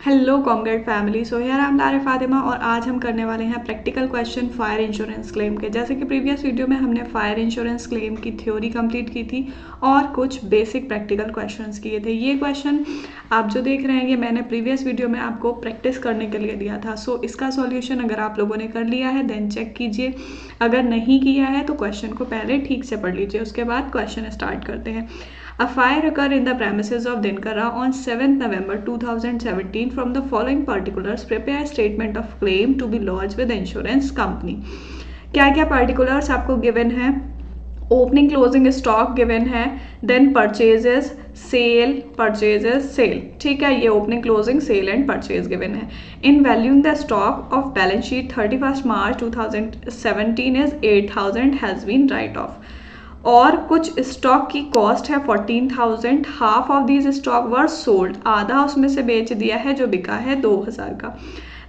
Hello comrade family. So here I am लारे फातिमा और आज हम करने वाले हैं practical question fire insurance claim के। जैसे कि प्रीवियस वीडियो में हमने फायर इंश्योरेंस क्लेम की थ्योरी कंप्लीट की थी और कुछ बेसिक प्रैक्टिकल क्वेश्चंस किए थे। ये क्वेश्चन आप जो देख रहे हैं ये मैंने प्रीवियस वीडियो में आपको प्रैक्टिस करने के लिए दिया था। सो इसका सॉल्यूशन अगर आप लोगों ने कर लिया है देन चेक कीजिए, अगर नहीं किया है तो क्वेश्चन को पहले ठीक से पढ़ लीजिए, उसके बाद क्वेश्चन स्टार्ट करते हैं। A fire occurred in the premises of Dinkara on 7th November 2017. From the following particulars, prepare a statement of claim to be lodged with the insurance company. क्या क्या particulars आपको given है? Opening closing stock given है, then purchases sale, purchases sale, ठीक है। ये opening closing sale and purchase given है। In valuing the stock of balance sheet 31 March 2017 is 8000 has been write off. और कुछ स्टॉक की कॉस्ट है 14,000, half of these stock were sold, आधा उसमें से बेच दिया है, जो बिका है 2,000 का।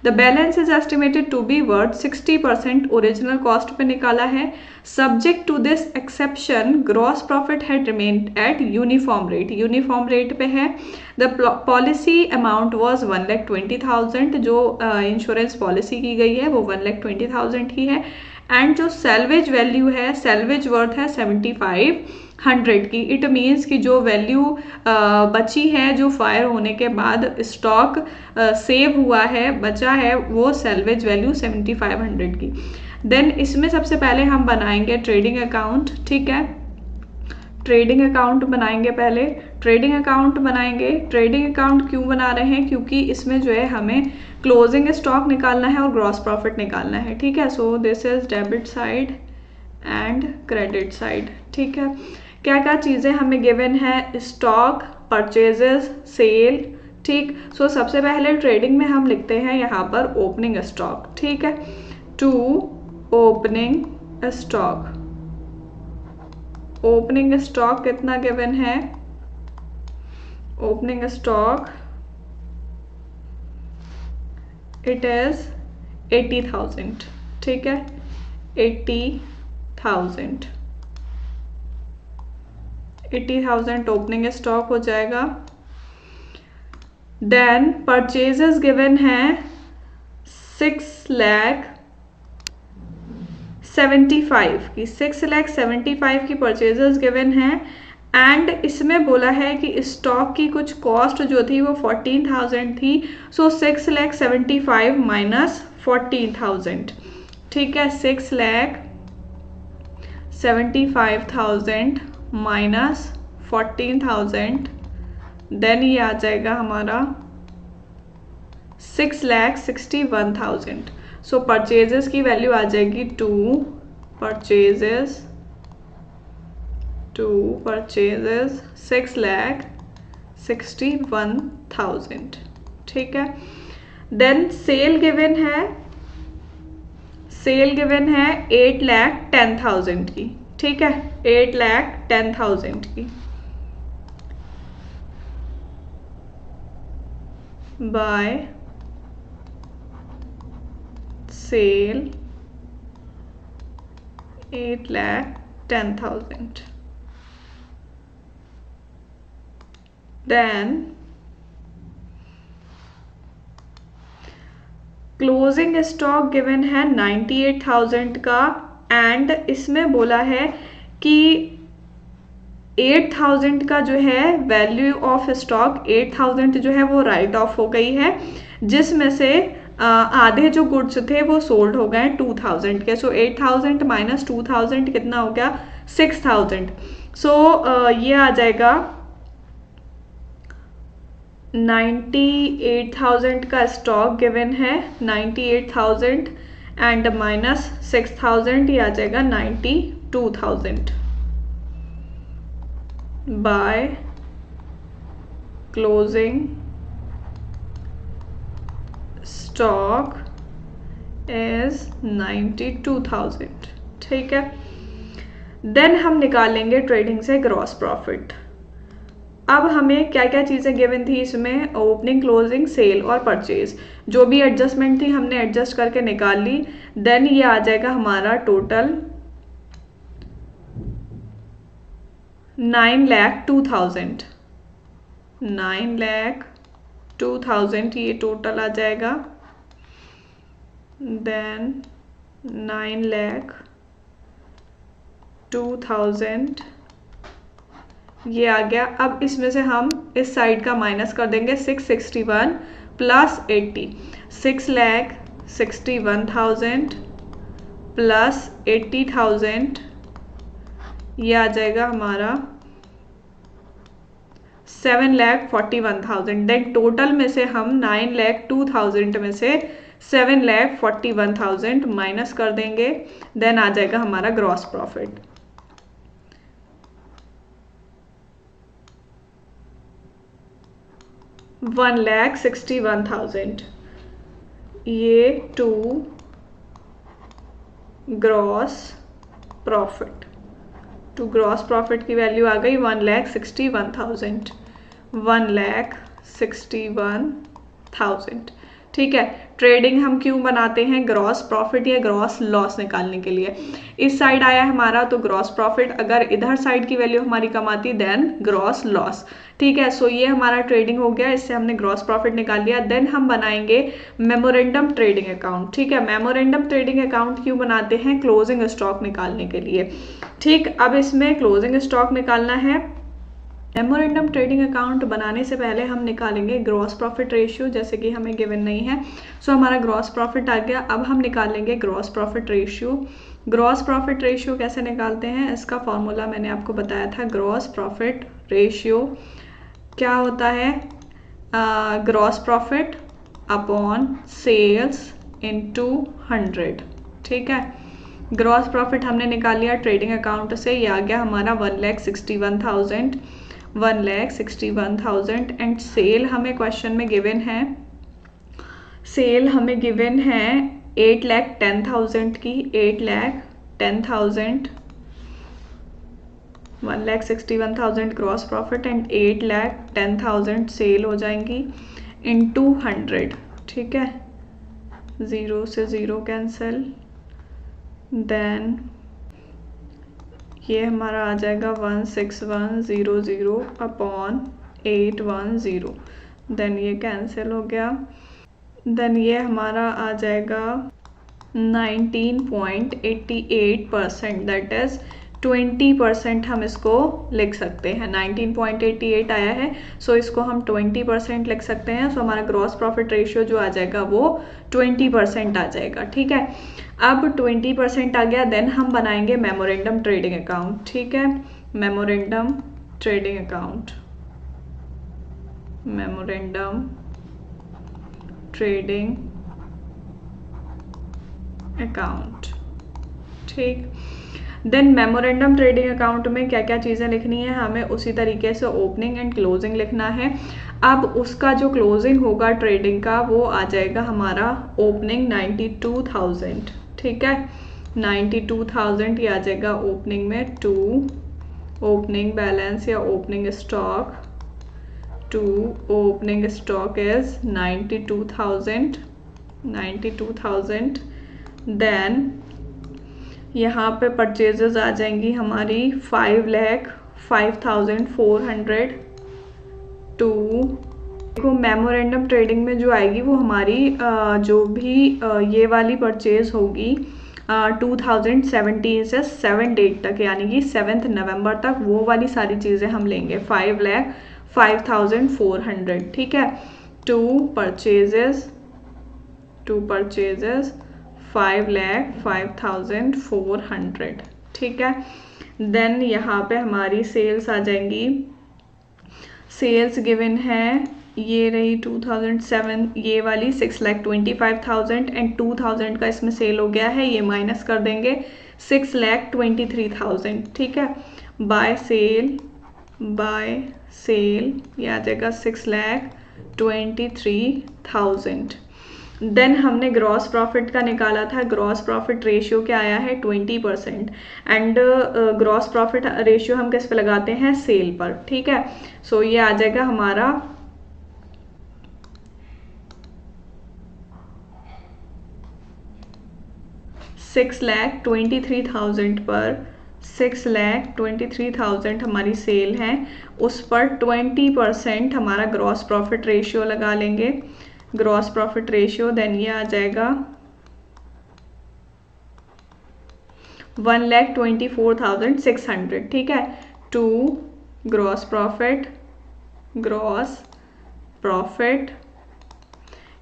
The balance is estimated to be worth 60%, original cost पे निकाला है। Subject to this exception gross profit had remained at uniform rate, uniform rate पे है। द पॉलिसी अमाउंट वॉज 1,20,000, जो इंश्योरेंस पॉलिसी की गई है वो 1,20,000 ही है। एंड जो सेल्वेज वैल्यू है, सेल्वेज वर्थ है 7,500 की। इट मीन्स कि जो वैल्यू बची है, जो फायर होने के बाद स्टॉक सेव हुआ है, बचा है, वो सेल्वेज वैल्यू 7,500 की। देन इसमें सबसे पहले हम बनाएंगे ट्रेडिंग अकाउंट, ठीक है। ट्रेडिंग अकाउंट बनाएंगे पहले, ट्रेडिंग अकाउंट बनाएंगे। ट्रेडिंग अकाउंट क्यों बना रहे हैं? क्योंकि इसमें जो है हमें क्लोजिंग स्टॉक निकालना है और ग्रॉस प्रॉफिट निकालना है, ठीक है। So this is debit side and credit side, ठीक है। क्या क्या चीज़ें हमें गिवन है? स्टॉक, परचेजेस, सेल, ठीक। सो सबसे पहले ट्रेडिंग में हम लिखते हैं यहाँ पर ओपनिंग स्टॉक, ठीक है। To opening stock, opening stock कितना गिवन है? ओपनिंग स्टॉक इट इज 80,000, ठीक है। 80,000 ओपनिंग स्टॉक हो जाएगा। देन परचेजेस गिवन है 6,75,000 की, 6,75,000 की परचेजेस गिवन है। एंड इसमें बोला है कि स्टॉक की कुछ कॉस्ट जो थी वो 14,000 थी। सो 6,75,000 माइनस 14,000, ठीक है। 6,75,000 माइनस 14,000, देन ये आ जाएगा हमारा 6,61,000। सो परचेजेस की वैल्यू आ जाएगी टू परचेजेस 6,61,000, ठीक है। देन सेल गिवन है, सेल गिवन है 8,10,000 की, ठीक है। 8,10,000 की by sale 8,10,000। Then closing stock given है 98,000 का। एंड इसमें बोला है कि 8,000 का जो है वैल्यू ऑफ स्टॉक 8,000 जो है वो राइट ऑफ हो गई है, जिसमें से आधे जो गुड्स थे वो सोल्ड हो गए 2,000 के। सो 8,000 माइनस 2,000 कितना हो गया? 6,000। सो ये आ जाएगा 98,000 का स्टॉक गिवन है, 98,000 एंड माइनस 6,000, ये आ जाएगा 92,000 बाय क्लोजिंग स्टॉक इज 92,000, ठीक है। देन हम निकालेंगे ट्रेडिंग से ग्रॉस प्रॉफिट। अब हमें क्या क्या चीज़ें गिवन थी इसमें? ओपनिंग, क्लोजिंग, सेल और परचेज, जो भी एडजस्टमेंट थी हमने एडजस्ट करके निकाल ली। देन ये आ जाएगा हमारा टोटल 9,02,000, 9,02,000 2000 ये टोटल आ जाएगा, देन 9,02,000 ये आ गया। अब इसमें से हम इस साइड का माइनस कर देंगे 661 प्लस 80, 6,61,000 प्लस 80,000 ये आ जाएगा हमारा 7,41,000। देन टोटल में से हम 9,02,000 में से 7,41,000 माइनस कर देंगे, देन आ जाएगा हमारा ग्रॉस प्रॉफिट। $1,61,000 ये to gross profit, to gross profit की वैल्यू आ गई 1,61,000, 1,61,000। ठीक है, ट्रेडिंग हम क्यों बनाते हैं? ग्रॉस प्रॉफिट या ग्रॉस लॉस निकालने के लिए। इस साइड आया हमारा तो ग्रॉस प्रॉफिट, अगर इधर साइड की वैल्यू हमारी कम आती देन ग्रॉस लॉस। ठीक है, सो ये हमारा ट्रेडिंग हो गया, इससे हमने ग्रॉस प्रॉफिट निकाल लिया। देन हम बनाएंगे मेमोरेंडम ट्रेडिंग अकाउंट। ठीक है, मेमोरेंडम ट्रेडिंग अकाउंट क्यों बनाते हैं? क्लोजिंग स्टॉक निकालने के लिए। ठीक, अब इसमें क्लोजिंग स्टॉक निकालना है। मेमोरेंडम ट्रेडिंग अकाउंट बनाने से पहले हम निकालेंगे ग्रॉस प्रॉफिट रेशियो, जैसे कि हमें गिवन नहीं है। सो हमारा ग्रॉस प्रॉफिट आ गया। अब हम निकालेंगे gross profit ratio. Gross profit ratio कैसे निकालते हैं? इसका फॉर्मूला मैंने आपको बताया था। ग्रॉस प्रॉफिट रेशियो क्या होता है? Gross profit upon sales into 100। ठीक है, ग्रॉस प्रॉफिट हमने निकाल लिया ट्रेडिंग अकाउंट से, ये आ गया हमारा 1,61,000, 1,61,000। एंड सेल हमें क्वेश्चन में गिवन है, सेल हमें गिवन है 8,10,000 की, 8,10,000, 1,61,000 ग्रॉस प्रॉफिट एंड 8,10,000 सेल हो जाएंगी इनटू 100। ठीक है, 0 से 0 कैंसिल, देन ये हमारा आ जाएगा 161,000 अपॉन 810, देन ये कैंसिल हो गया। देन ये हमारा आ जाएगा 19.88%, दैट इज 20% हम इसको लिख सकते हैं। 19.88 आया है, सो इसको हम 20% लिख सकते हैं। सो हमारा ग्रॉस प्रॉफिट रेशियो जो आ जाएगा वो 20% आ जाएगा। ठीक है, अब 20% आ गया, देन हम बनाएंगे मेमोरेंडम ट्रेडिंग अकाउंट। ठीक है, memorandum trading account, memorandum trading account. ठीक, देन मेमोरेंडम ट्रेडिंग अकाउंट में क्या क्या चीज़ें लिखनी है हमें? उसी तरीके से ओपनिंग एंड क्लोजिंग लिखना है। अब उसका जो क्लोजिंग होगा ट्रेडिंग का वो आ जाएगा हमारा ओपनिंग 92,000। ठीक है, 92,000 ये आ जाएगा ओपनिंग में। टू ओपनिंग बैलेंस या opening stock, to opening stock is 92,000। Then यहाँ पे परचेजेस आ जाएंगी हमारी 5,05,400 टू, देखो मेमोरेंडम ट्रेडिंग में जो आएगी वो हमारी जो भी ये वाली परचेज होगी 2017 से 7 डेट तक, यानी कि 7 नवंबर तक, वो वाली सारी चीज़ें हम लेंगे 5,05,400। ठीक है, टू परचेजेस 5,05,400। ठीक है, देन यहाँ पे हमारी सेल्स आ जाएंगी। सेल्स गिवन है, ये रही 2007, ये वाली 6,25,000 एंड 2,000 का इसमें सेल हो गया है, ये माइनस कर देंगे 6,23,000। ठीक है, बाय सेल ये आ जाएगा 6,23,000। देन हमने ग्रॉस प्रॉफिट का निकाला था। ग्रॉस प्रॉफिट रेशियो क्या आया है? 20%। एंड ग्रॉस प्रॉफिट रेशियो हम किस पे लगाते हैं? सेल पर। ठीक है, सो ये आ जाएगा हमारा 6,23,000 पर 6,23,000 हमारी सेल है, उस पर 20% हमारा ग्रॉस प्रॉफिट रेशियो लगा लेंगे, ग्रॉस प्रॉफिट रेशियो। देन ये आ जाएगा 1,24,600, ठीक है, टू ग्रॉस प्रॉफिट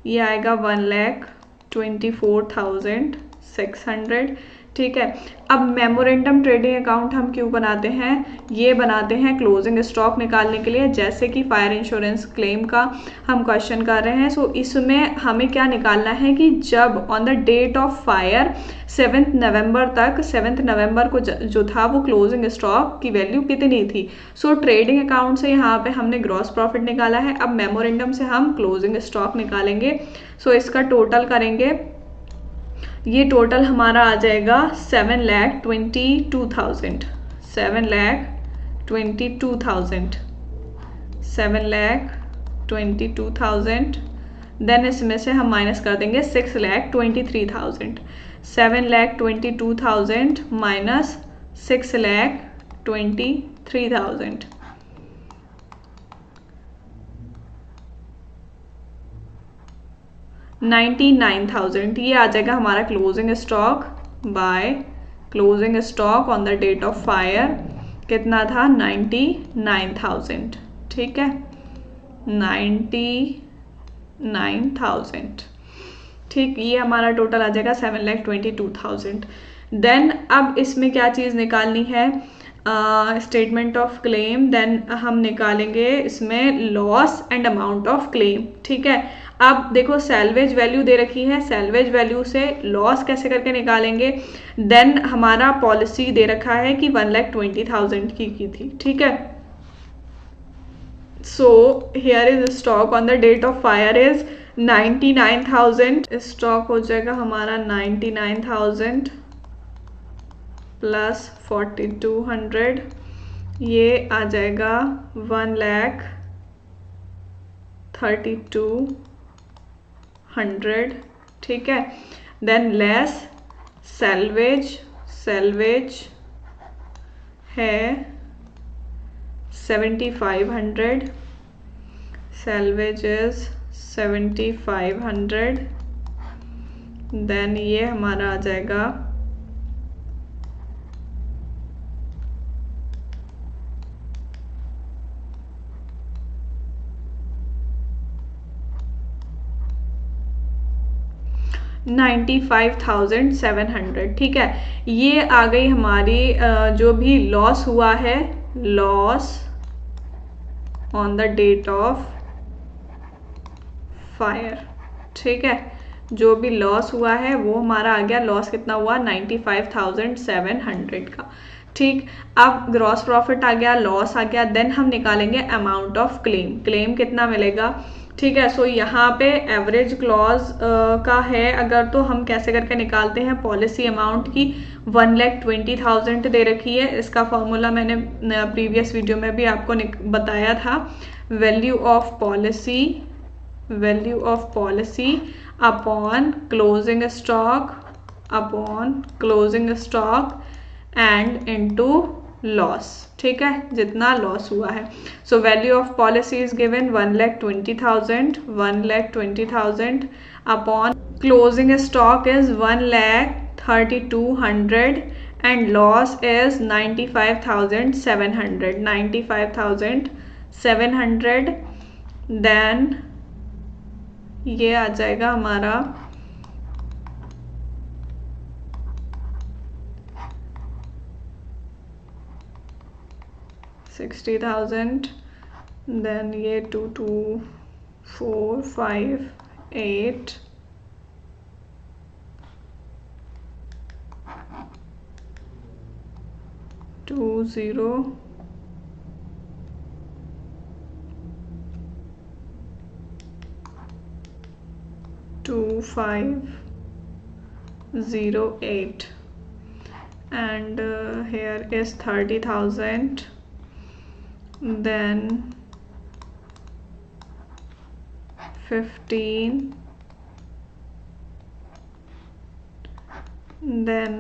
ये आएगा 1,24,600, ठीक है। अब मेमोरेंडम ट्रेडिंग अकाउंट हम क्यों बनाते हैं? ये बनाते हैं क्लोजिंग स्टॉक निकालने के लिए, जैसे कि फायर इंश्योरेंस क्लेम का हम क्वेश्चन कर रहे हैं। सो इसमें हमें क्या निकालना है कि जब on the date of fire 7 नवंबर को जो था वो क्लोजिंग स्टॉक की वैल्यू कितनी थी। सो ट्रेडिंग अकाउंट से यहाँ पे हमने ग्रॉस प्रॉफिट निकाला है, अब मेमोरेंडम से हम क्लोजिंग स्टॉक निकालेंगे। सो इसका टोटल करेंगे, ये टोटल हमारा आ जाएगा 7,22,000, 7,22,000। देन इसमें से हम माइनस कर देंगे 6,23,000, 7,22,000 माइनस 6,23,000, 99,000। ये आ जाएगा हमारा closing stock by closing stock on the date of fire कितना था, 99,000, ठीक है, 99,000, ठीक। ये हमारा टोटल आ जाएगा 7,22,000। देन अब इसमें क्या चीज़ निकालनी है, स्टेटमेंट ऑफ क्लेम। देन हम निकालेंगे इसमें loss and amount of claim, ठीक है। अब देखो सैल्वेज वैल्यू दे रखी है, सैल्वेज वैल्यू से लॉस कैसे करके निकालेंगे। देन हमारा पॉलिसी दे रखा है कि 1,20,000 की थी, ठीक है। So here is stock on the date of fire is 99,000, stock हो जाएगा हमारा 99,000 प्लस 4,200, ये आ जाएगा 1,32,100, ठीक है। देन लेस सैल्वेज है 7,500, सैल्वेज इज 7,500। देन ये हमारा आ जाएगा 95,700, ठीक है। ये आ गई हमारी जो भी लॉस हुआ है, loss on the date of fire, ठीक है, जो भी लॉस हुआ है वो हमारा आ गया, लॉस कितना हुआ 95,700 का, ठीक। अब ग्रॉस प्रॉफिट आ गया, लॉस आ गया, देन हम निकालेंगे अमाउंट ऑफ क्लेम, क्लेम कितना मिलेगा, ठीक है। सो यहाँ पे एवरेज क्लॉज का है अगर, तो हम कैसे करके निकालते हैं, पॉलिसी अमाउंट की 1,20,000 दे रखी है, इसका फॉर्मूला मैंने प्रीवियस वीडियो में भी आपको वताया था, value of policy upon closing stock and into loss, ठीक है, जितना लॉस हुआ है। So value of policy is given 1,20,000 upon closing stock is 1,32,100 and loss is 95,700। Then ये आ जाएगा हमारा 60,000, देन ये 2, 2, 4, 5, 8, 2, 0, 2, 5, 0, 8, and here is 30,000, then 15, then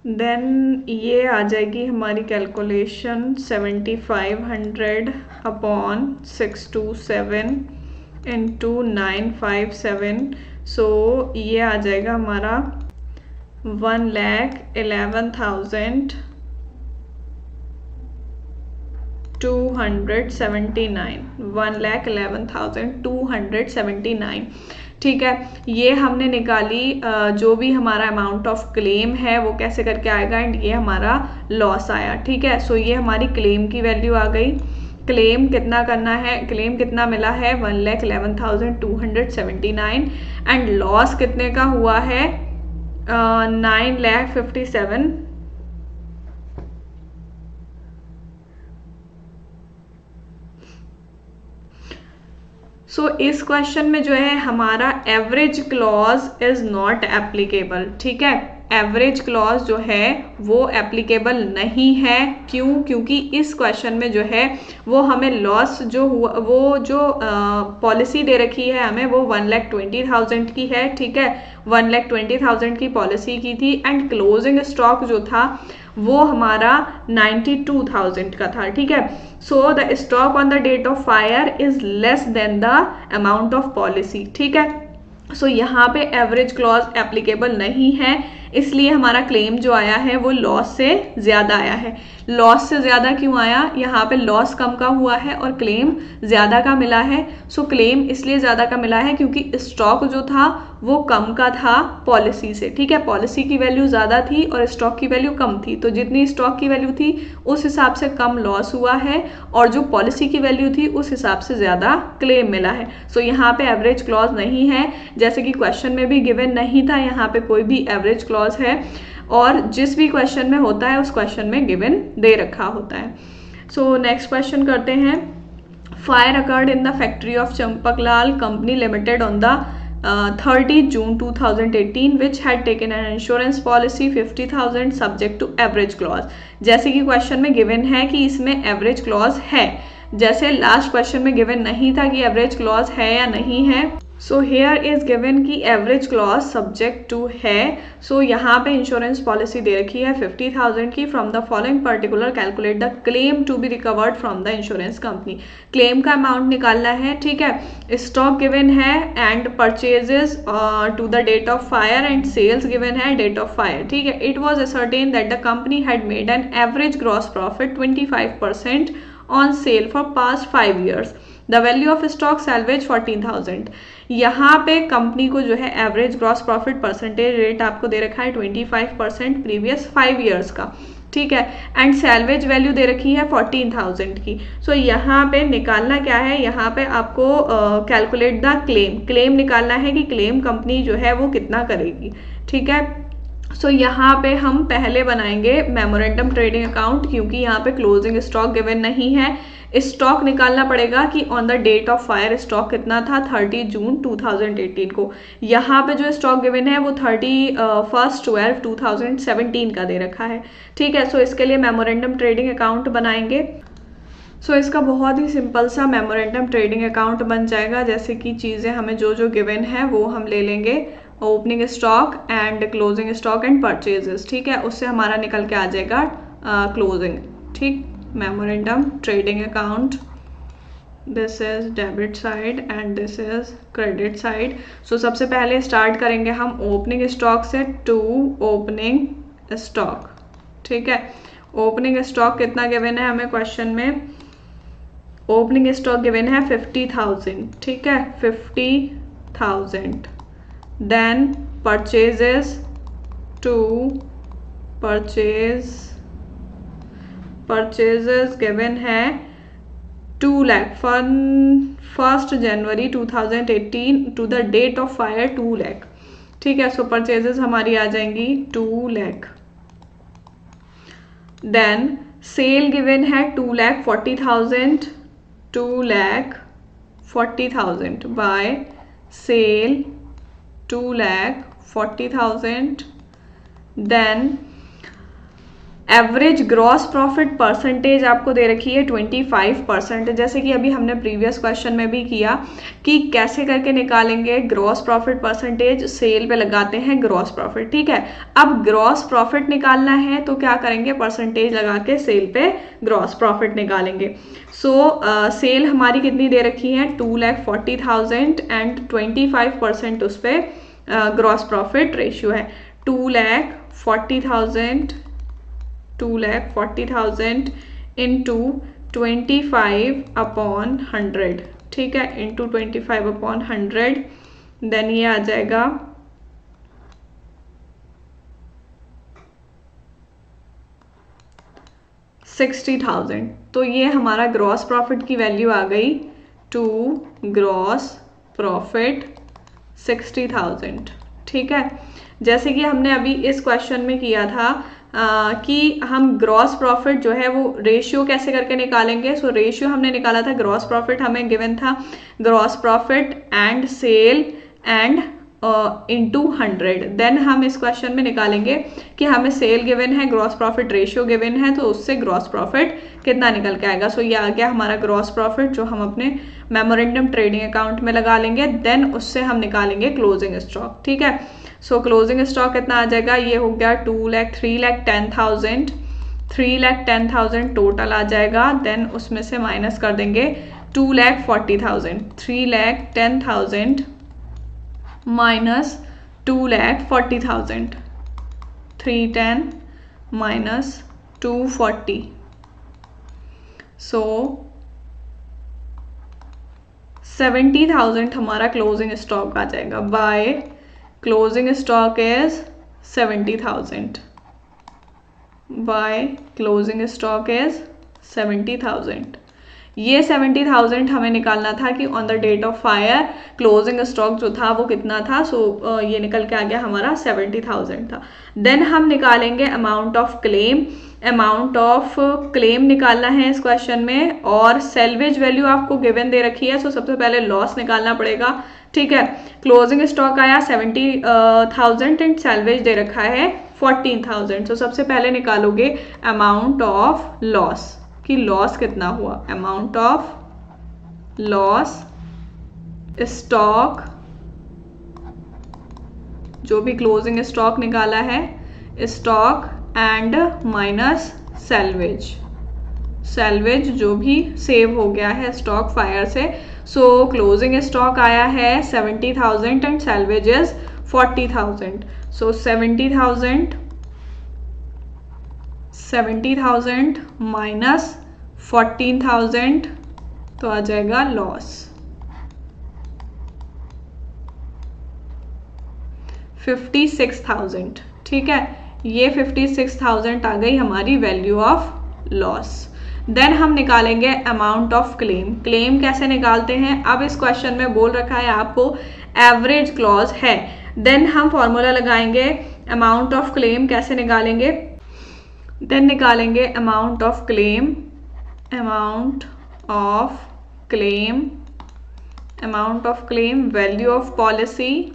then ये आ जाएगी हमारी कैलकुलेशन 7500 अपॉन 627 इंटू 957। सो ये आ जाएगा हमारा 1,11,279 1,11,279। ठीक है, ये हमने निकाली जो भी हमारा अमाउंट ऑफ क्लेम है वो कैसे करके आएगा, एंड ये हमारा लॉस आया। ठीक है, सो ये हमारी क्लेम की वैल्यू आ गई। क्लेम कितना करना है, क्लेम कितना मिला है 1,11,279 एंड लॉस कितने का हुआ है 9,57,000। सो इस क्वेश्चन में जो है हमारा average clause is not applicable. ठीक है, एवरेज क्लॉज जो है वो एप्लीकेबल नहीं है। क्यों? क्योंकि इस क्वेश्चन में जो है वो हमें लॉस जो हुआ, वो जो पॉलिसी दे रखी है हमें वो 1,20,000 की है। ठीक है, 1,20,000 की पॉलिसी की थी एंड क्लोजिंग स्टॉक जो था वो हमारा 92,000 का था। ठीक है, so the stock on the date of fire is less than the amount of policy. ठीक है, सो यहाँ पे एवरेज क्लॉज एप्लीकेबल नहीं है, इसलिए हमारा क्लेम जो आया है वो लॉस से ज्यादा आया है। लॉस से ज्यादा क्यों आया? यहाँ पे लॉस कम का हुआ है और क्लेम ज्यादा का मिला है। सो क्लेम इसलिए ज्यादा का मिला है क्योंकि स्टॉक जो था वो कम का था पॉलिसी से। ठीक है, पॉलिसी की वैल्यू ज्यादा थी और स्टॉक की वैल्यू कम थी, तो जितनी स्टॉक की वैल्यू थी उस हिसाब से कम लॉस हुआ है और जो पॉलिसी की वैल्यू थी उस हिसाब से ज्यादा क्लेम मिला है। सो यहाँ पे एवरेज क्लॉज नहीं है, जैसे कि क्वेश्चन में भी गिवन नहीं था यहाँ पे कोई भी एवरेज क्लॉज है, और जिस भी क्वेश्चन में होता है उस क्वेश्चन में गिवन दे रखा होता है। सो नेक्स्ट क्वेश्चन करते हैं। Fire occurred in the factory of Champaklal company limited on the 30 June 2018 which had taken an insurance policy 50,000 subject to average clause। जैसे कि क्वेश्चन में गिवन है कि इसमें एवरेज क्लॉज है, जैसे लास्ट क्वेश्चन में गिवन नहीं था कि एवरेज क्लॉज है या नहीं है। सो हेयर इज गिवन कि एवरेज क्लॉज सब्जेक्ट टू है। सो यहाँ पे इंश्योरेंस पॉलिसी दे रखी है 50,000 की। From the following particular calculate the claim to be recovered from the insurance company. Claim का अमाउंट निकालना है। ठीक है, स्टॉक गिवन है and purchases to the date of fire and sales given है डेट ऑफ फायर। ठीक है, it was ascertain that the company had made an average gross profit 25% on sale for past 5 years। The value of stock salvage 14,000। यहाँ पे company को जो है average gross profit percentage rate आपको दे रखा है 25% प्रीवियस 5 years का। ठीक है, एंड सैल्वेज वैल्यू दे रखी है 14,000 की। सो यहाँ पे निकालना क्या है, यहाँ पे आपको कैलकुलेट द क्लेम, क्लेम निकालना है कि क्लेम कंपनी जो है वो कितना करेगी। ठीक है, सो यहाँ पे हम पहले बनाएंगे मेमोरेंडम ट्रेडिंग अकाउंट, क्योंकि यहाँ पे क्लोजिंग स्टॉक गिवन नहीं है। स्टॉक निकालना पड़ेगा कि on the date of fire stock कितना था 30 जून 2018 को। यहाँ पे जो स्टॉक गिवन है वो 31/12/2017 का दे रखा है। ठीक है, सो इसके लिए मेमोरेंडम ट्रेडिंग अकाउंट बनाएंगे। सो इसका बहुत ही सिंपल सा मेमोरेंडम ट्रेडिंग अकाउंट बन जाएगा। जैसे कि चीज़ें हमें जो जो गिवन है वो हम ले लेंगे, opening stock and closing stock and purchases. ठीक है, उससे हमारा निकल के आ जाएगा क्लोजिंग। ठीक, memorandum trading account, this is debit side and this is credit side. So सबसे पहले स्टार्ट करेंगे हम ओपनिंग स्टॉक से, टू ओपनिंग स्टॉक। ठीक है, ओपनिंग स्टॉक कितना गिवन है हमें क्वेश्चन में, ओपनिंग स्टॉक गिवन है 50,000। ठीक है, 50,000। Then purchases, to purchases given है 2 lakh from 1 January 2018 to the date of fire 2 lakh. ठीक है, सो परचेजेस हमारी आ जाएंगी 2 लाख। देन सेल गिवन है 2,40,000, 2,40,000 by sale 2,40,000। Then average gross profit percentage आपको दे रखी है 25%। जैसे कि अभी हमने प्रीवियस क्वेश्चन में भी किया कि कैसे करके निकालेंगे ग्रॉस प्रॉफिट परसेंटेज, सेल पे लगाते हैं ग्रॉस प्रॉफिट, ठीक है। अब ग्रॉस प्रॉफिट निकालना है तो क्या करेंगे, परसेंटेज लगा के सेल पे ग्रॉस प्रॉफिट निकालेंगे। सेल हमारी कितनी दे रखी है, 2,40,000 एंड 25% उस पर ग्रॉस प्रॉफिट रेशियो है। 2,40,000 इंटू 25/100, ठीक है, इंटू 25/100, देन ये आ जाएगा 60,000। तो ये हमारा ग्रॉस प्रॉफिट की वैल्यू आ गई, टू ग्रॉस प्रॉफिट 60,000, ठीक है। जैसे कि हमने अभी इस क्वेश्चन में किया था कि हम ग्रॉस प्रॉफिट जो है वो रेशियो कैसे करके निकालेंगे। सो रेशियो हमने निकाला था, ग्रॉस प्रॉफिट हमें गिवन था, gross profit and sale and into 100। Then हम इस क्वेश्चन में निकालेंगे कि हमें सेल गिवन है, ग्रॉस प्रॉफिट रेशियो गिवन है, तो उससे ग्रॉस प्रॉफिट कितना निकल के आएगा। सो ये आ गया हमारा ग्रॉस प्रॉफिट जो हम अपने मेमोरेंडम ट्रेडिंग अकाउंट में लगा लेंगे। देन उससे हम निकालेंगे क्लोजिंग स्टॉक, ठीक है। सो क्लोजिंग स्टॉक कितना आ जाएगा, ये हो गया 3,10,000, 3,10,000 टोटल आ जाएगा। देन उसमें से माइनस कर देंगे 2,40,000, 3,10,000 माइनस 2,40,000, 310 माइनस 240, सो 70,000 हमारा क्लोजिंग स्टॉक आ जाएगा। By closing stock is 70,000, by closing stock is 70,000। ये 70,000 हमें निकालना था कि on the date of fire closing stock जो था वो कितना था। सो ये निकल के आ गया हमारा 70,000 था। देन हम निकालेंगे amount of claim, amount of claim निकालना है इस क्वेश्चन में, और सेल्वेज वैल्यू आपको गिवन दे रखी है। सो सबसे पहले लॉस निकालना पड़ेगा, ठीक है। क्लोजिंग स्टॉक आया 70,000 एंड सेल्वेज दे रखा है 14,000। सो सबसे पहले निकालोगे अमाउंट ऑफ लॉस कि लॉस कितना हुआ, अमाउंट ऑफ लॉस स्टॉक, जो भी क्लोजिंग स्टॉक निकाला है, stock and minus salvage, salvage जो भी सेव हो गया है स्टॉक फायर से। सो क्लोजिंग स्टॉक आया है 70,000 and salvage is 40,000। So 70,000 minus 14,000 तो आ जाएगा लॉस 56,000, ठीक है। ये 56,000 आ गई हमारी वैल्यू ऑफ लॉस। देन हम निकालेंगे अमाउंट ऑफ क्लेम। क्लेम कैसे निकालते हैं, अब इस क्वेश्चन में बोल रखा है आपको एवरेज क्लॉज है। देन हम फॉर्मूला लगाएंगे अमाउंट ऑफ क्लेम, कैसे निकालेंगे, देन निकालेंगे amount of claim, amount of claim, amount of claim, value of policy,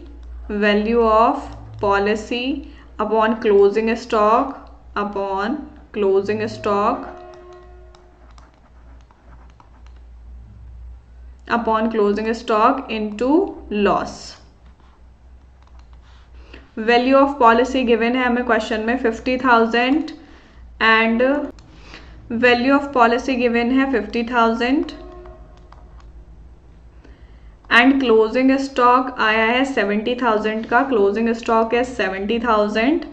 value of policy upon closing stock, upon closing stock, upon closing stock into loss. Value of policy given है हमें question में 50,000 and value of policy given है 50,000 and closing stock आया है 70,000 का। Closing stock is 70,000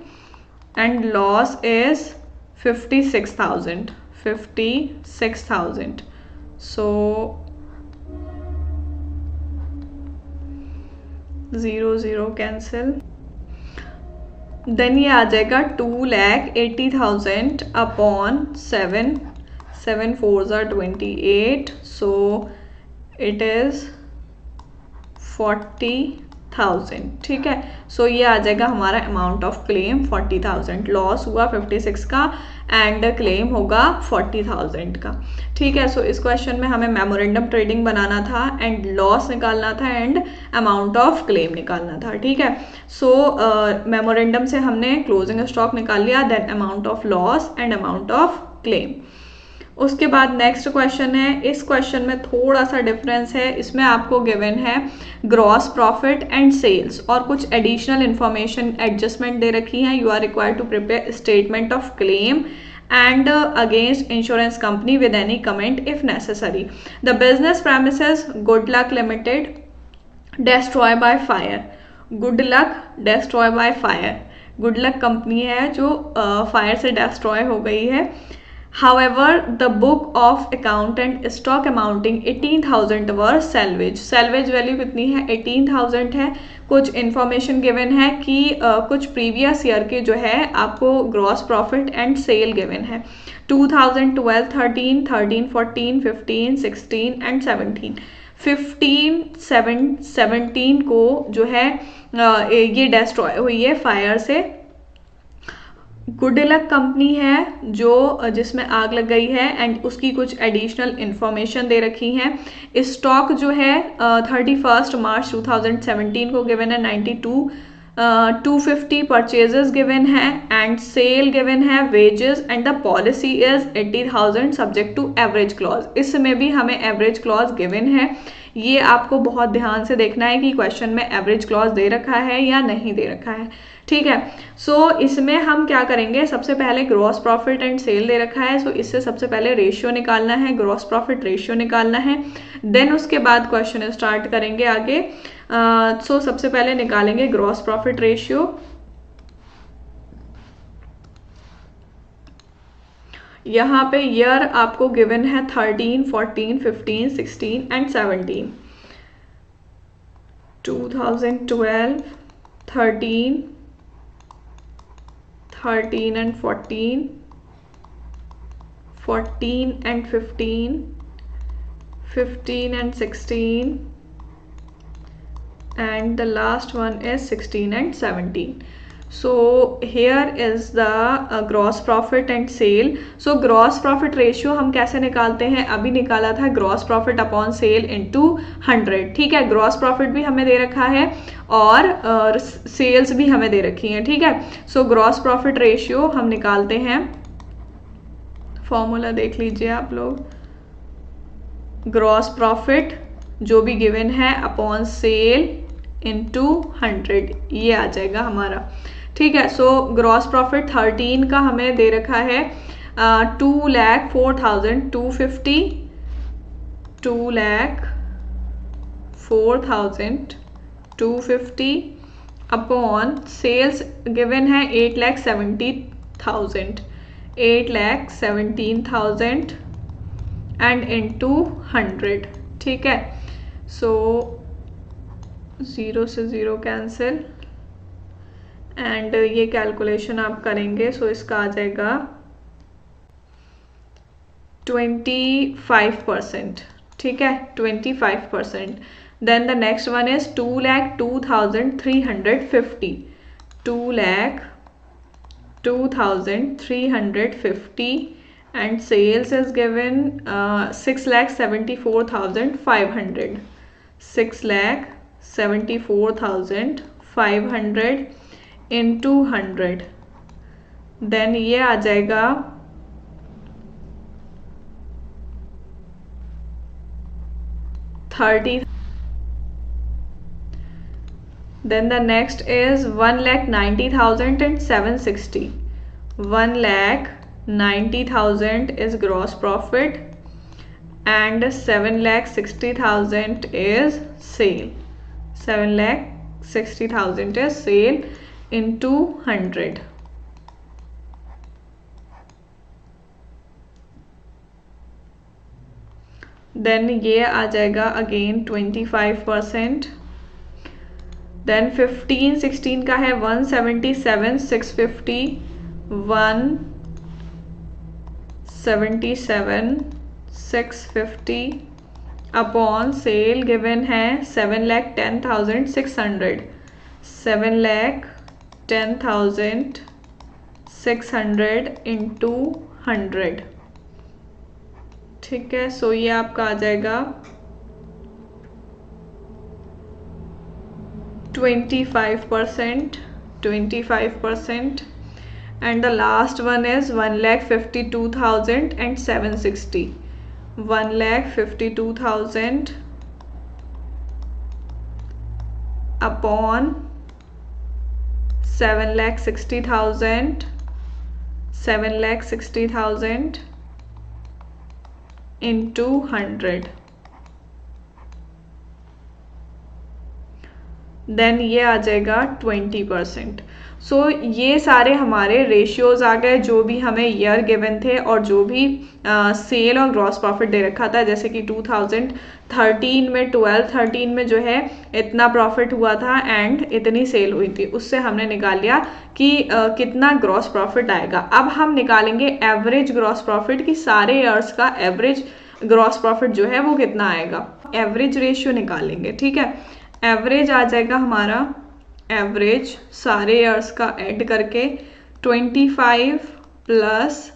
and loss is 56,000, 56,000। So 0 0 cancel, then ये आ जाएगा 2,80,000 upon 7, 7 4s are 28, so it is 40 40,000, ठीक है। सो ये आ जाएगा हमारा अमाउंट ऑफ क्लेम 40,000। लॉस हुआ 56 का एंड क्लेम होगा 40,000 का, ठीक है। सो इस क्वेश्चन में हमें मेमोरेंडम ट्रेडिंग बनाना था एंड लॉस निकालना था एंड अमाउंट ऑफ क्लेम निकालना था, ठीक है। सो मेमोरेंडम से हमने क्लोजिंग स्टॉक निकाल लिया, then amount of loss and amount of claim. उसके बाद नेक्स्ट क्वेश्चन है, इस क्वेश्चन में थोड़ा सा डिफरेंस है, इसमें आपको गिवन है ग्रॉस प्रॉफिट एंड सेल्स और कुछ एडिशनल इंफॉर्मेशन एडजस्टमेंट दे रखी है। You are required to prepare statement of claim and against insurance company with any comment if necessary. The business premises Good Luck Limited destroy by fire. Good Luck destroy by fire. Good Luck company है जो fire से destroy हो गई है। However, the book of account and stock amounting 18,000 were salvage. Salvage value कितनी है? 18,000 है। कुछ इन्फॉर्मेशन गिवन है कि कुछ प्रीवियस ईयर के जो है आपको gross profit and sale given है 2012, 13, 13, 14, 15, 16 एंड 17। 17 को जो है ये डिस्ट्रॉय हुई है फायर से। गुड लक कंपनी है जो जिसमें आग लग गई है एंड उसकी कुछ एडिशनल इंफॉर्मेशन दे रखी है। स्टॉक जो है 31 मार्च 2017 को गिवन है 92, 250 परचेजेस गिवन है एंड सेल गिवन है, wages and the policy is 80,000 subject to average clause. इसमें भी हमें एवरेज क्लॉज गिवन है। ये आपको बहुत ध्यान से देखना है कि क्वेश्चन में एवरेज क्लॉज दे रखा है या नहीं दे रखा है, ठीक है। सो इसमें हम क्या करेंगे, सबसे पहले ग्रॉस प्रॉफिट एंड सेल दे रखा है, सो इससे सबसे पहले रेशियो निकालना है, ग्रॉस प्रॉफिट रेशियो निकालना है, देन उसके बाद क्वेश्चन स्टार्ट करेंगे आगे। सो सबसे पहले निकालेंगे ग्रॉस प्रॉफिट रेशियो। यहाँ पे ईयर आपको गिवन है 13, 14, 15, 16 and 17। 2012, 13, 13 and 14, 14 and 15, 15 and 16, and the last one is 16 and 17. So here is the gross profit and sale. So gross profit ratio हम कैसे निकालते हैं, अभी निकाला था gross profit upon sale into 100, ठीक है। gross profit भी हमें दे रखा है और सेल्स भी हमें दे रखी हैं, ठीक है। सो ग्रॉस प्रॉफिट रेशियो हम निकालते हैं, फॉर्मूला देख लीजिए आप लोग। ग्रॉस प्रॉफिट जो भी गिवन है अपॉन सेल इनटू 100, ये आ जाएगा हमारा, ठीक है। सो ग्रॉस प्रॉफिट 13 का हमें दे रखा है 2,04,250, 2,04,250 अपॉन सेल्स गिवन है 8,70,000, 8,17,000 एंड इनटू 100, ठीक है। सो 0 से 0 कैंसिल एंड ये कैलकुलेशन आप करेंगे, सो इसका आ जाएगा 25%, ठीक है, 25%। Then the next one is 2,02,350, 2,02,350 and sales is given 6,74,500, 6,74,500 into 100, देन ये आ जाएगा 30। Then the next is 1,90,000 and 760. 1,90,000 is gross profit and 7,60,000 is sale. 7,60,000 is sale into 100. Then ये आ जाएगा again 25%. देन 15, 16 का है 177,650, 177,650 अपॉन सेल गिवन है 7,10,600, 7,10,600 इंटू 100। ठीक है, सो ये आपका आ जाएगा 25%, 25%। And the last one is 1,52,760, 1,52,000 upon 7,60,000, 7,60,000 into 100। देन ये आ जाएगा 20%। सो ये सारे हमारे रेशियोज आ गए जो भी हमें ईयर गिवन थे और जो भी सेल और ग्रॉस प्रॉफिट दे रखा था। जैसे कि 2013 में 12-13 में जो है इतना प्रॉफिट हुआ था एंड इतनी सेल हुई थी, उससे हमने निकाल लिया कि कितना ग्रॉस प्रॉफिट आएगा। अब हम निकालेंगे एवरेज ग्रॉस प्रॉफिट कि सारे ईयर्स का एवरेज ग्रॉस प्रॉफिट जो है वो कितना आएगा। एवरेज रेशियो निकालेंगे। ठीक है, एवरेज आ जाएगा हमारा, एवरेज सारे ईयर्स का ऐड करके 25 प्लस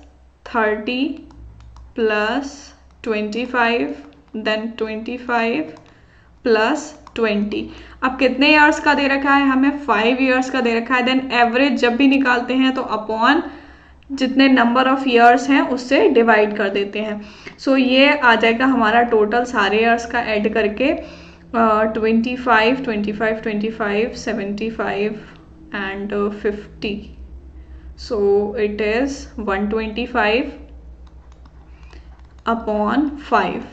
30 प्लस 25 देन 25 प्लस 20। अब कितने ईयर्स का दे रखा है हमें? 5 ईयर्स का दे रखा है। देन एवरेज जब भी निकालते हैं तो अपॉन जितने नंबर ऑफ ईयर्स हैं उससे डिवाइड कर देते हैं। सो ये आ जाएगा हमारा टोटल सारे ईयर्स का ऐड करके 25, 25, 25, 75 and 50. So it is 125 upon 5.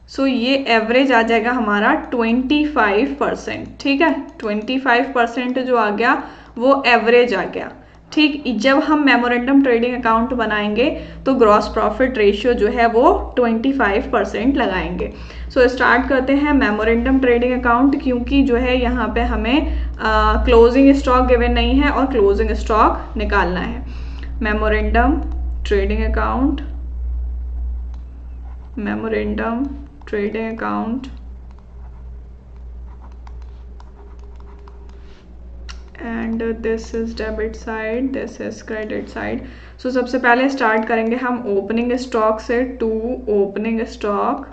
सो ये एवरेज आ जाएगा हमारा 25%। ठीक है, 25% जो आ गया वो एवरेज आ गया। ठीक, जब हम मेमोरेंडम ट्रेडिंग अकाउंट बनाएंगे तो ग्रॉस प्रॉफिट रेशियो जो है वो 25% लगाएंगे। सो स्टार्ट करते हैं मेमोरेंडम ट्रेडिंग अकाउंट, क्योंकि जो है यहाँ पे हमें क्लोजिंग स्टॉक गिवन नहीं है और क्लोजिंग स्टॉक निकालना है। Memorandum trading account, memorandum trading account and this is debit side, this is credit side. So सबसे पहले स्टार्ट करेंगे हम ओपनिंग स्टॉक से। To opening stock,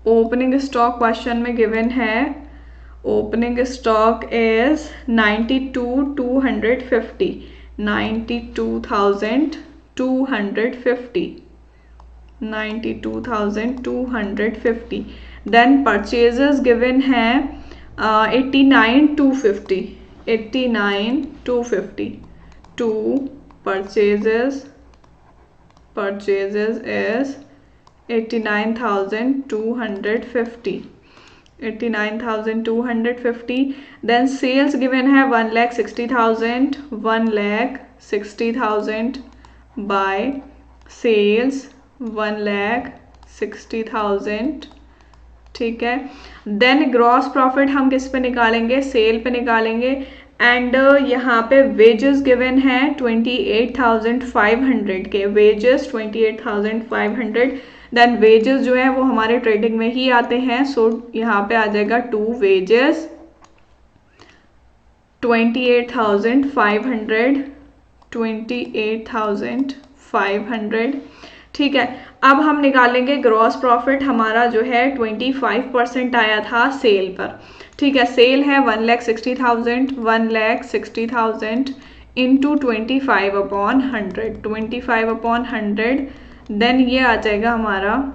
opening stock question में गिवन है opening stock is 92,250, 92,250, 92,250। Then purchases given है 89,250, 89,250। To purchases, purchases is 89,250, 89,250। Then sales given है 1,60,000, 1,60,000 bye sales 1,60,000। ठीक है, देन ग्रॉस प्रॉफिट हम किस पे निकालेंगे? सेल पे निकालेंगे। एंड यहाँ पे वेजेस गिवन है 28,500 के, वेजेस 28,500। देन वेजेस जो है वो हमारे ट्रेडिंग में ही आते हैं। सो यहाँ पे आ जाएगा टू वेजेस 28,500, 28,500। ठीक है, अब हम निकालेंगे ग्रॉस प्रॉफिट। हमारा जो है 25% आया था सेल पर। ठीक है, सेल है 1,60,000, 1,60,000 इंटू 25 अपॉन 100, 25 अपॉन 100। देन ये आ जाएगा हमारा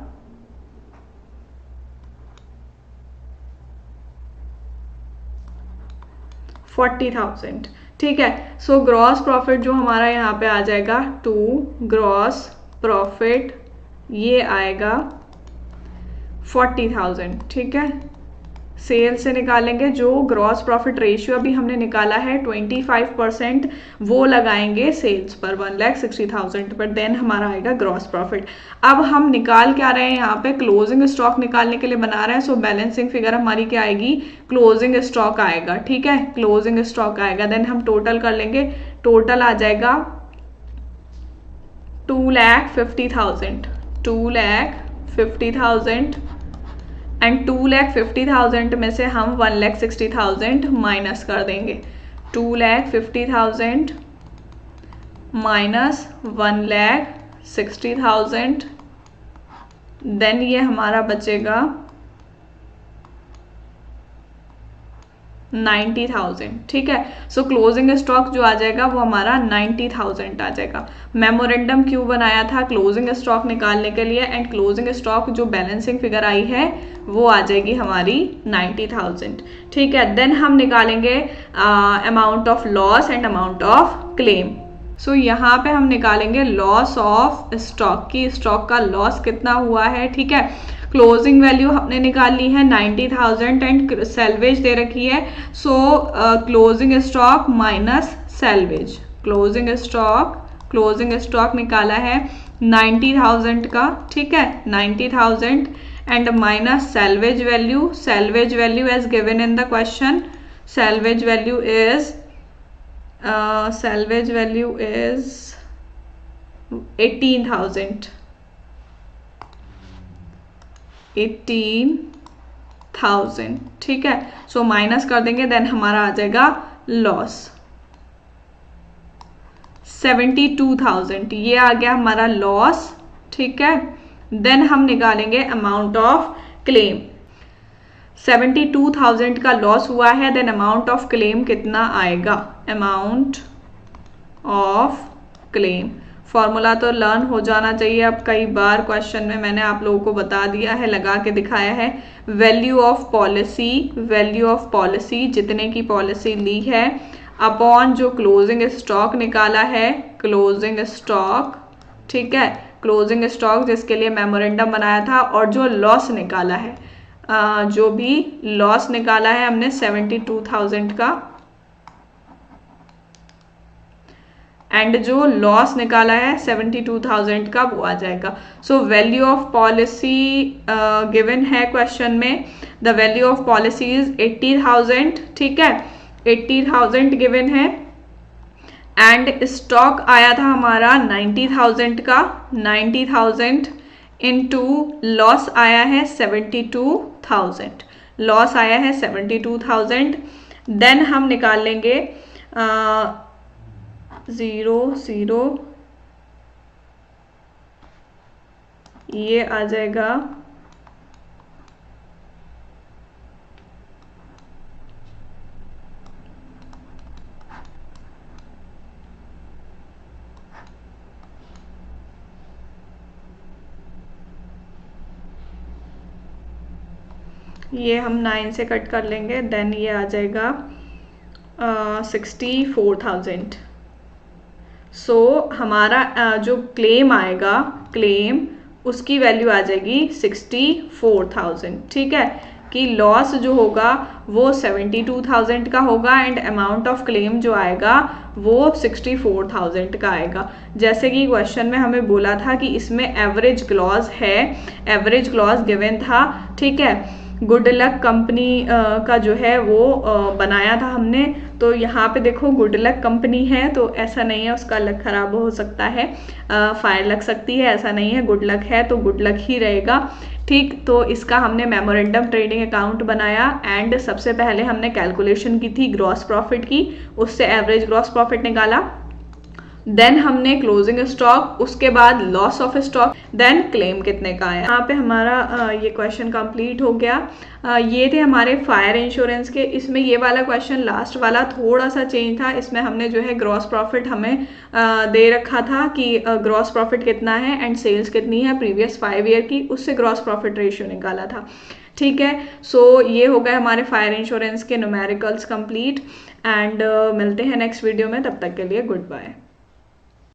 40,000। ठीक है, सो ग्रॉस प्रॉफिट जो हमारा यहाँ पे आ जाएगा टू ग्रॉस प्रॉफिट ये आएगा 40,000। ठीक है, सेल से निकालेंगे। जो ग्रॉस प्रॉफिट रेशियो अभी हमने निकाला है 25% वो लगाएंगे सेल्स पर 1,60,000 पर, देन हमारा आएगा ग्रॉस प्रॉफिट। अब हम निकाल क्या रहे हैं यहाँ पे? क्लोजिंग स्टॉक निकालने के लिए बना रहे हैं। सो बैलेंसिंग फिगर हमारी क्या आएगी? क्लोजिंग स्टॉक आएगा। ठीक है, क्लोजिंग स्टॉक आएगा। देन हम टोटल कर लेंगे, टोटल आ जाएगा 2,50,000, 2,50,000 एंड 2,50,000 में से हम 1,60,000 माइनस कर देंगे। 2,50,000 माइनस 1,60,000, देन ये हमारा बचेगा 90,000। ठीक है, सो क्लोजिंग स्टॉक जो आ जाएगा वो हमारा 90,000 आ जाएगा। मेमोरेंडम क्यों बनाया था? क्लोजिंग स्टॉक निकालने के लिए, एंड क्लोजिंग स्टॉक जो बैलेंसिंग फिगर आई है वो आ जाएगी हमारी 90,000। ठीक है, देन हम निकालेंगे amount of loss and amount of claim. So यहाँ पे हम निकालेंगे लॉस ऑफ स्टॉक की, स्टॉक का लॉस कितना हुआ है। ठीक है, क्लोजिंग वैल्यू हमने निकाल ली है 90,000 एंड सेल्वेज दे रखी है। So closing stock minus salvage, closing stock निकाला है 90,000 का। ठीक है, 90,000 and minus salvage value as given in the question. Salvage value is 18,000। 18,000। ठीक है, सो माइनस कर देंगे, देन हमारा आ जाएगा लॉस 72,000, ये आ गया हमारा लॉस। ठीक है, देन हम निकालेंगे अमाउंट ऑफ क्लेम। 72,000 का लॉस हुआ है, देन अमाउंट ऑफ क्लेम कितना आएगा? अमाउंट ऑफ क्लेम फॉर्मूला तो लर्न हो जाना चाहिए। अब कई बार क्वेश्चन में मैंने आप लोगों को बता दिया है, लगा के दिखाया है। वैल्यू ऑफ पॉलिसी जितने की पॉलिसी ली है अपॉन जो क्लोजिंग स्टॉक निकाला है, क्लोजिंग स्टॉक। ठीक है, क्लोजिंग स्टॉक जिसके लिए मेमोरेंडम बनाया था, और जो लॉस निकाला है, जो भी लॉस निकाला है हमने 72,000 का, एंड जो लॉस निकाला है 72,000 का, वो आ जाएगा। सो वैल्यू ऑफ पॉलिसी गिवन है क्वेश्चन में, the value of policy is 80,000। ठीक है, 80,000 गिवन है, एंड स्टॉक आया था हमारा 90,000 का। 90,000 इनटू लॉस आया है 72,000, लॉस आया है 72,000। देन हम निकाल लेंगे 0 ये आ जाएगा ये हम 9 से कट कर लेंगे, देन ये आ जाएगा 64,000। सो हमारा जो क्लेम आएगा, क्लेम उसकी वैल्यू आ जाएगी 64,000। ठीक है, कि लॉस जो होगा वो 72,000 का होगा, एंड अमाउंट ऑफ क्लेम जो आएगा वो 64,000 का आएगा। जैसे कि क्वेश्चन में हमें बोला था कि इसमें एवरेज क्लॉज है, एवरेज क्लॉज गिवन था। ठीक है, गुड लक कंपनी का जो है वो बनाया था हमने, तो यहाँ पे देखो गुड लक कंपनी है, तो ऐसा नहीं है उसका लक खराब हो सकता है, फायर लग सकती है, ऐसा नहीं है। गुड लक है तो गुड लक ही रहेगा। ठीक, तो इसका हमने मेमोरेंडम ट्रेडिंग अकाउंट बनाया, एंड सबसे पहले हमने कैलकुलेशन की थी ग्रॉस प्रॉफिट की, उससे एवरेज ग्रॉस प्रॉफिट निकाला, देन हमने क्लोजिंग स्टॉक, उसके बाद loss of stock, then claim कितने का आया। यहाँ पे हमारा ये क्वेश्चन कंप्लीट हो गया। ये थे हमारे फायर इंश्योरेंस के। इसमें ये वाला क्वेश्चन लास्ट वाला थोड़ा सा चेंज था, इसमें हमने जो है ग्रॉस प्रॉफिट हमें दे रखा था कि ग्रॉस प्रॉफिट कितना है एंड सेल्स कितनी है प्रीवियस 5 ईयर की, उससे ग्रॉस प्रॉफिट रेशियो निकाला था। ठीक है, सो ये हो गए हमारे फायर इंश्योरेंस के न्यूमेरिकल्स कंप्लीट, एंड मिलते हैं नेक्स्ट वीडियो में, तब तक के लिए गुड बाय।